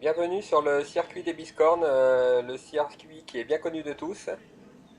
Bienvenue sur le circuit des Biscornes, le circuit qui est bien connu de tous,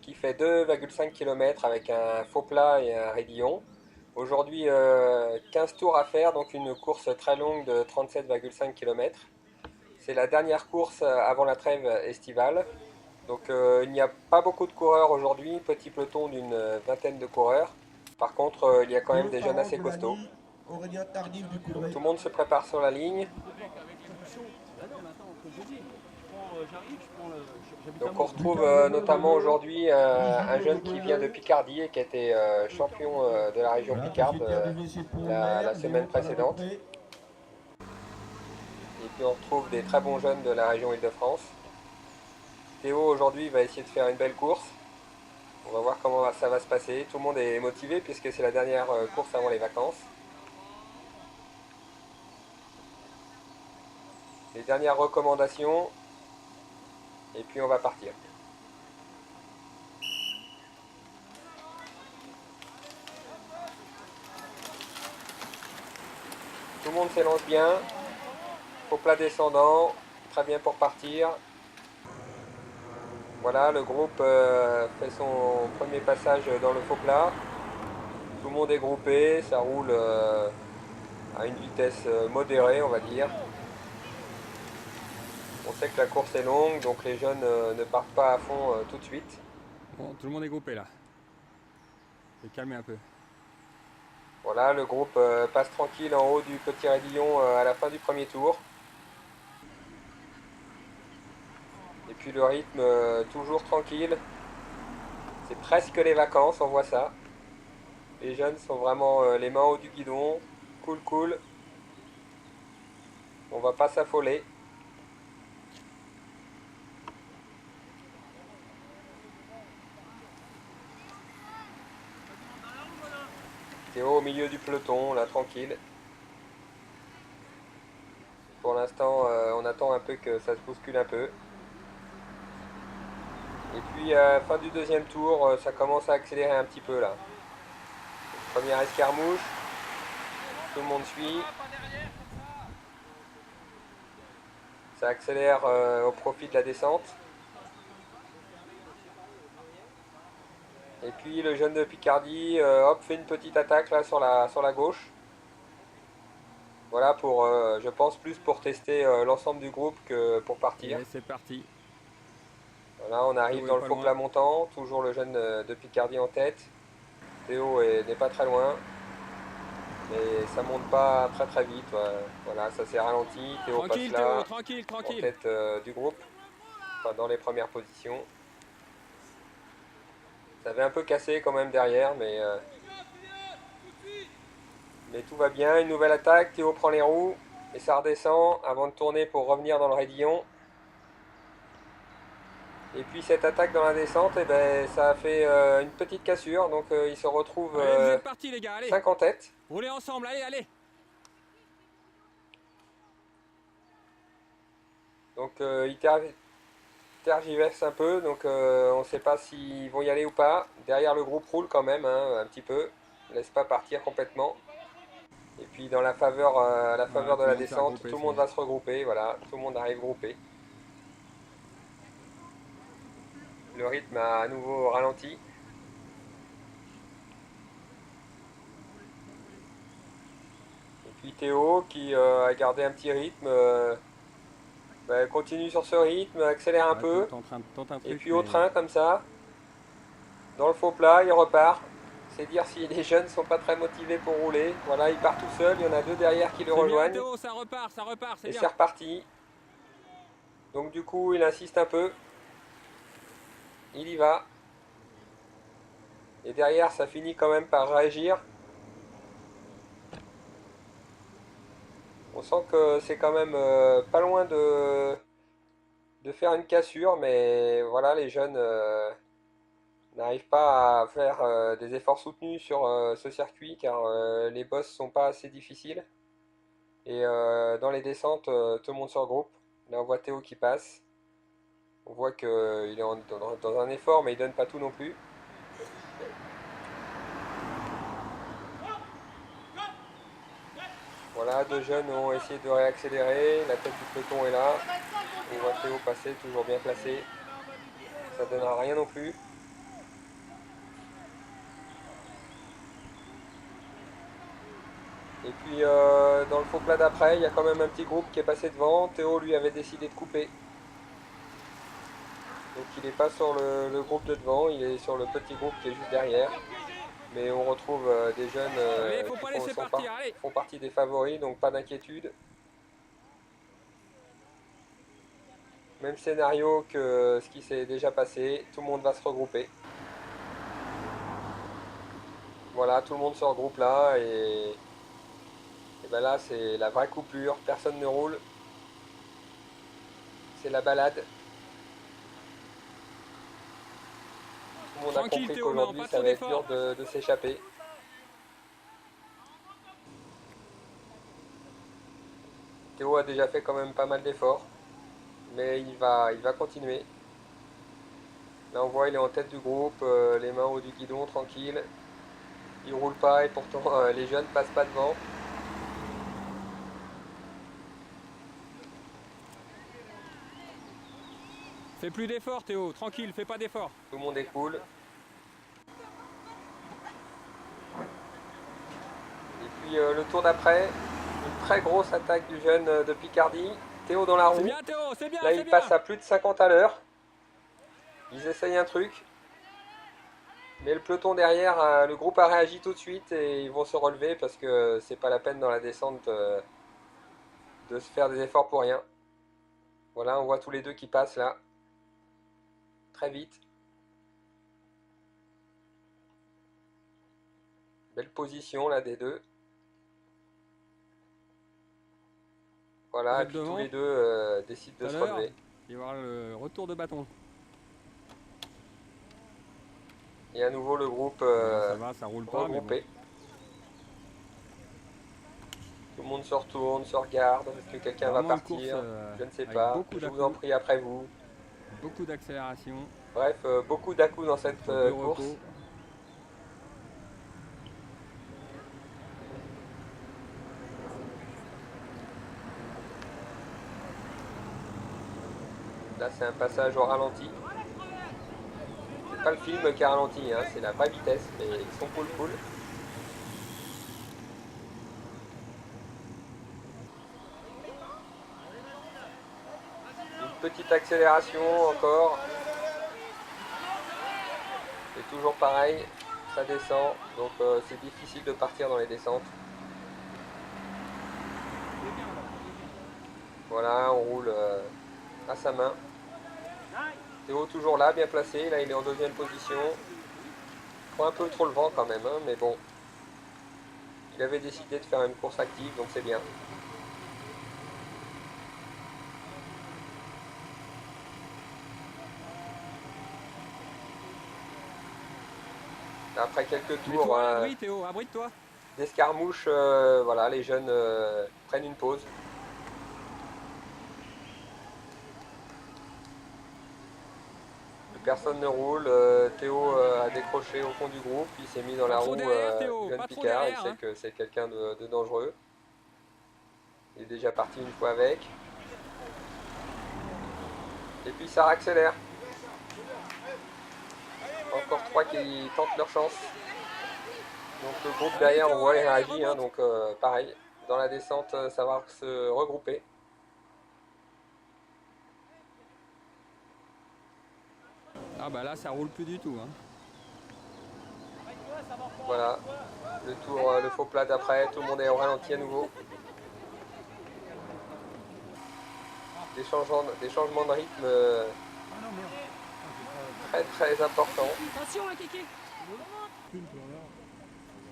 qui fait 2,5 km avec un faux plat et un raidillon. Aujourd'hui, 15 tours à faire, donc une course très longue de 37,5 km. C'est la dernière course avant la trêve estivale. Donc il n'y a pas beaucoup de coureurs aujourd'hui, petit peloton d'une vingtaine de coureurs. Par contre, il y a quand même Le des jeunes pharaon assez de costauds. l'année, Aurélien Tardif du Donc Coudray. tout le monde se prépare sur la ligne. Donc on retrouve Lucas Brébeuf notamment devant, aujourd'hui un Gilles jeune qui vient de Lebrunel. Picardie et qui a été champion de la région Voilà, Picarde possibilité de dévier pour la Mer, Léo semaine précédente. Palamépré. Et puis on retrouve des très bons jeunes de la région Île-de-France. Théo aujourd'hui va essayer de faire une belle course. On va voir comment ça va se passer. Tout le monde est motivé puisque c'est la dernière course avant les vacances. Les dernières recommandations et puis on va partir. Tout le monde s'élance bien. Faux plat descendant. Très bien pour partir. Voilà, le groupe fait son premier passage dans le faux plat. Tout le monde est groupé, ça roule à une vitesse modérée, on va dire. On sait que la course est longue, donc les jeunes ne partent pas à fond tout de suite. Bon, tout le monde est groupé là. Je vais calmer un peu. Voilà, le groupe passe tranquille en haut du petit raidillon à la fin du premier tour. Et puis le rythme toujours tranquille. C'est presque les vacances, on voit ça. Les jeunes sont vraiment les mains au haut du guidon. Cool, cool. On va pas s'affoler. Théo au milieu du peloton, là tranquille. Pour l'instant, on attend un peu que ça se bouscule un peu. Et puis, fin du deuxième tour, ça commence à accélérer un petit peu là. Première escarmouche, tout le monde suit. Ça accélère au profit de la descente. Et puis le jeune de Picardie, hop, fait une petite attaque là sur la gauche. Voilà pour, je pense, plus pour tester l'ensemble du groupe que pour partir. Et c'est parti. Voilà, on arrive Théo dans est le pas faux loin. plat montant, toujours le jeune de Picardie en tête. Théo n'est pas très loin, mais ça monte pas très très vite. Voilà, ça s'est ralenti. Théo passe Tranquille Théo, là, tranquille, en tranquille. tête du groupe, enfin dans les premières positions. Ça avait un peu cassé quand même derrière, mais tout va bien. Une nouvelle attaque, Théo prend les roues et ça redescend avant de tourner pour revenir dans le raidillon. Et puis cette attaque dans la descente, eh ben, ça a fait une petite cassure, donc il se retrouve Allez, vous êtes partis les gars, allez. 5 en tête. Roulez ensemble, allez, allez. Donc il tergiverse un peu, donc on ne sait pas s'ils vont y aller ou pas. Derrière le groupe roule quand même, hein, un petit peu, laisse pas partir complètement. Et puis dans à la Voilà, faveur de tout le la monde s'est descente, regroupé, tout le ça y monde est. va se regrouper, voilà, tout le monde arrive groupé. Le rythme a à nouveau ralenti. Et puis Théo qui a gardé un petit rythme, bah, continue sur ce rythme, accélère un Ouais, peu. tente un Et truc, puis au mais train comme ça, dans le faux plat, il repart. C'est dire si les jeunes sont pas très motivés pour rouler. Voilà, il part tout seul, il y en a deux derrière qui le c'est bien rejoignent. Théo, ça repart, c'est Et bien. c'est reparti. Donc du coup, il insiste un peu. Il y va. Et derrière, ça finit quand même par réagir. On sent que c'est quand même pas loin de faire une cassure, mais voilà, les jeunes n'arrivent pas à faire des efforts soutenus sur ce circuit car les bosses sont pas assez difficiles. Et dans les descentes, tout le monde se regroupe. Là, on voit Théo qui passe. On voit qu'il est dans un effort, mais il donne pas tout non plus. Voilà, deux jeunes ont essayé de réaccélérer, la tête du peloton est là. On voit Théo passer, toujours bien placé. Ça donnera rien non plus. Et puis dans le faux plat d'après, il y a quand même un petit groupe qui est passé devant. Théo lui avait décidé de couper. Donc il n'est pas sur le groupe de devant, il est sur le petit groupe qui est juste derrière. Mais on retrouve des jeunes Allez, faut qui pas laisser partir, allez. font partie des favoris, donc pas d'inquiétude. Même scénario que ce qui s'est déjà passé, tout le monde va se regrouper. Voilà, tout le monde se regroupe là et ben là c'est la vraie coupure, personne ne roule. C'est la balade. Tout le monde a Tranquille compris Théo, non, qu'aujourd'hui pas ça trop va être dur d'efforts. de s'échapper. Théo a déjà fait quand même pas mal d'efforts, mais il va continuer. Là on voit il est en tête du groupe, les mains au haut du guidon, tranquille. Il roule pas et pourtant les jeunes passent pas devant. Fais plus d'efforts Théo, tranquille, fais pas d'efforts. Tout le monde est cool. Et puis le tour d'après, une très grosse attaque du jeune de Picardie. Théo dans la C'est roue. bien Théo, c'est bien, Là c'est il passe bien. à plus de 50 à l'heure. Ils essayent un truc. Mais le peloton derrière, le groupe a réagi tout de suite et ils vont se relever parce que c'est pas la peine dans la descente de se faire des efforts pour rien. Voilà, on voit tous les deux qui passent là. Très vite. Belle position là des deux. Vous Voilà, et êtes puis tous devant les deux décident tout de à se l'heure. relever. Il va y avoir le retour de bâton. Et à nouveau le groupe Bon, ça va, ça roule pas, mais bon. regroupé. Tout le monde se retourne, se regarde. Est-ce que quelqu'un va Vraiment une course partir? Je ne sais avec pas. beaucoup Je vous en d'à-coups, prie après vous. beaucoup d'accélération, Bref, beaucoup d'à-coups dans cette peu de course. repos. Là, c'est un passage au ralenti. C'est pas le film qui a ralenti, hein, c'est la vraie vitesse, mais ils sont cool. Une petite accélération encore. Et toujours pareil, ça descend, donc c'est difficile de partir dans les descentes. Voilà, on roule à sa main. Théo toujours là, bien placé, là il est en deuxième position. Il prend un peu trop le vent quand même, hein, mais bon. Il avait décidé de faire une course active, donc c'est bien. Après quelques tours Mets-toi à l'abri Théo, abrite-toi. d'escarmouche, voilà, les jeunes prennent une pause. Personne ne roule, Théo a décroché au fond du groupe, il s'est mis dans Pas la trop roue derrière du Théo, jeune pas trop Picard, il derrière. sait Hein. que c'est quelqu'un de dangereux. Il est déjà parti une fois avec. Et puis ça accélère. Encore trois qui tentent leur chance. Donc le groupe Allez derrière, on Théo, voit, il allez, réagit, hein, remonte. donc pareil, dans la descente, ça va se regrouper. Ah bah là ça roule plus du tout. Hein. Voilà, le tour, le faux plat d'après, tout le monde est au ralenti à nouveau. Des changements de rythme très importants. Attention hein, Kiki.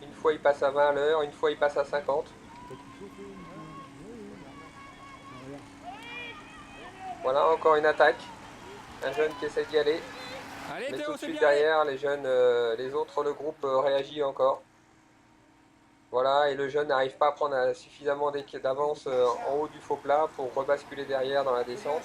Une fois il passe à 20 à l'heure, une fois il passe à 50. Voilà, encore une attaque. Un jeune qui essaie d'y aller. Allez Mais tout Théo, de c'est suite bien, allez. derrière, les jeunes, les autres, le groupe réagit encore. Voilà, et le jeune n'arrive pas à prendre suffisamment d'avance en haut du faux plat pour rebasculer derrière dans la descente.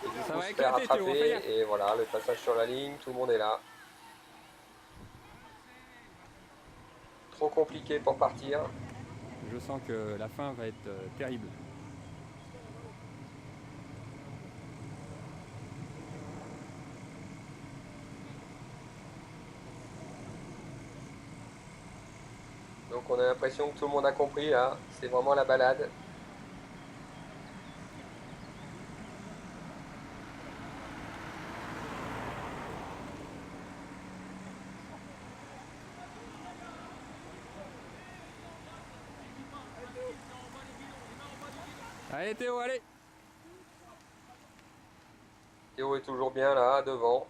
Et du Ça coup va se faire éclater Théo, fais attraper. gaffe. Et voilà, le passage sur la ligne, tout le monde est là. Trop compliqué pour partir. Je sens que la fin va être terrible. Donc on a l'impression que tout le monde a compris là, c'est vraiment la balade. Allez Théo, allez! Théo est toujours bien là, devant.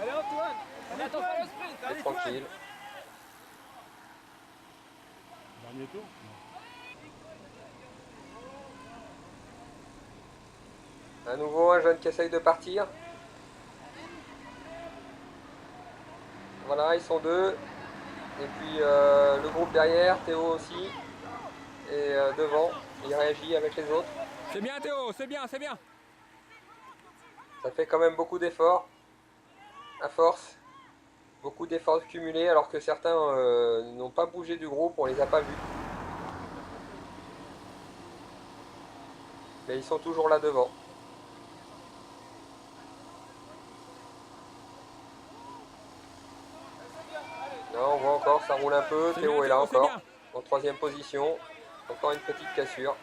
Allez Antoine, attends pas le sprint, C'est allez tranquille. Dernier tour? À nouveau un jeune qui essaye de partir. Voilà, ils sont deux. Et puis le groupe derrière, Théo aussi. Et devant, il réagit avec les autres. C'est bien Théo, c'est bien, c'est bien! Ça fait quand même beaucoup d'efforts. À force. Beaucoup d'efforts cumulés alors que certains n'ont pas bougé du groupe, on les a pas vus. Mais ils sont toujours là devant. Là on voit encore, ça roule un peu, C'est Théo bien, est là Théo, c'est encore, bien. en troisième position. Encore une petite cassure.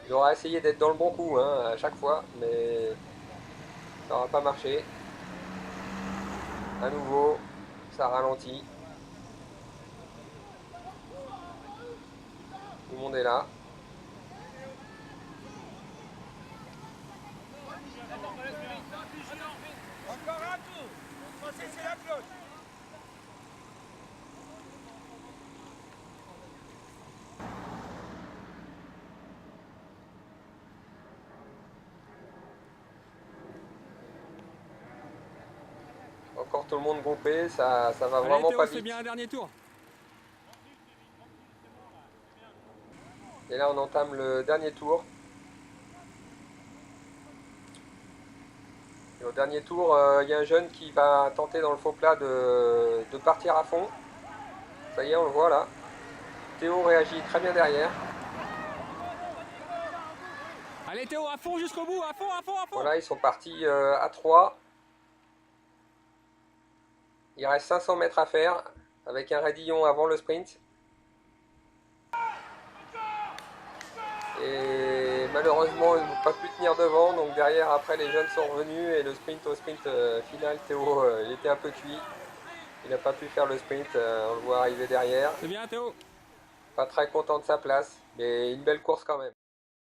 Il aura essayé d'être dans le bon coup hein, à chaque fois, mais ça n'aura pas marché. À nouveau, ça ralentit. Tout le monde est là. Encore un tour, c'est la cloche. Encore tout le monde groupé, ça va Allez vraiment Théo, pas c'est vite. bien un dernier tour! Et là on entame le dernier tour. Et au dernier tour, il y a un jeune qui va tenter dans le faux plat de partir à fond. Ça y est, on le voit là. Théo réagit très bien derrière. Allez Théo, à fond jusqu'au bout, à fond, à fond, à fond! Voilà, ils sont partis à 3. Il reste 500 mètres à faire avec un raidillon avant le sprint. Et malheureusement, ils n'ont pas pu tenir devant. Donc derrière, après, les jeunes sont revenus. Et le sprint au sprint final, Théo, il était un peu cuit. Il n'a pas pu faire le sprint. On le voit arriver derrière. C'est bien Théo! Pas très content de sa place. Mais une belle course quand même.